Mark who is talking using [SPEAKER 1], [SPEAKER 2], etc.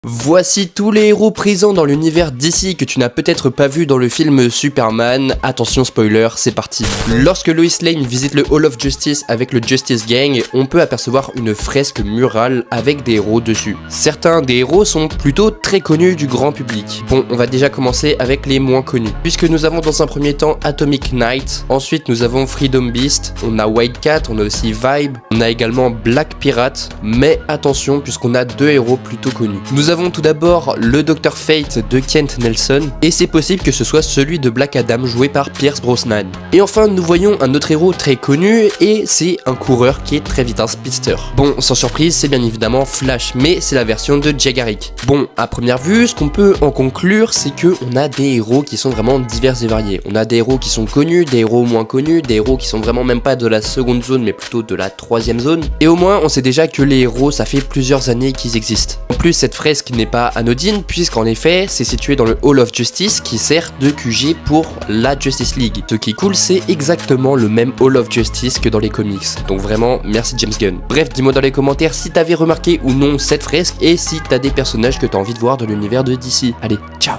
[SPEAKER 1] Voici tous les héros présents dans l'univers DC que tu n'as peut-être pas vu dans le film Superman. Attention spoiler, c'est parti. Lorsque Lois Lane visite le Hall of Justice avec le Justice Gang, on peut apercevoir une fresque murale avec des héros dessus. Certains des héros sont plutôt très connus du grand public. Bon, on va déjà commencer avec les moins connus. Puisque nous avons dans un premier temps Atomic Knight, ensuite nous avons Freedom Beast, on a Wildcat, on a aussi Vibe, on a également Black Pirate, mais attention puisqu'on a deux héros plutôt connus. Nous avons tout d'abord le Dr Fate de Kent Nelson, et c'est possible que ce soit celui de Black Adam joué par Pierce Brosnan. Et enfin nous voyons un autre héros très connu, et c'est un coureur qui est très vite un speedster. Bon, sans surprise, c'est bien évidemment Flash, mais c'est la version de Jay Garrick. Bon, à première vue, ce qu'on peut en conclure, c'est que on a des héros qui sont vraiment divers et variés. On a des héros qui sont connus, des héros moins connus, des héros qui sont vraiment même pas de la seconde zone, mais plutôt de la troisième zone. Et au moins, on sait déjà que les héros, ça fait plusieurs années qu'ils existent. En plus, cette fresque n'est pas anodine, puisqu'en effet, c'est situé dans le Hall of Justice qui sert de QG pour la Justice League. Ce qui est cool, c'est exactement le même Hall of Justice que dans les comics. Donc vraiment, merci James Gunn. Bref, dis-moi dans les commentaires si t'avais remarqué ou non cette fresque et si t'as des personnages que t'as envie de voir dans l'univers de DC. Allez, ciao!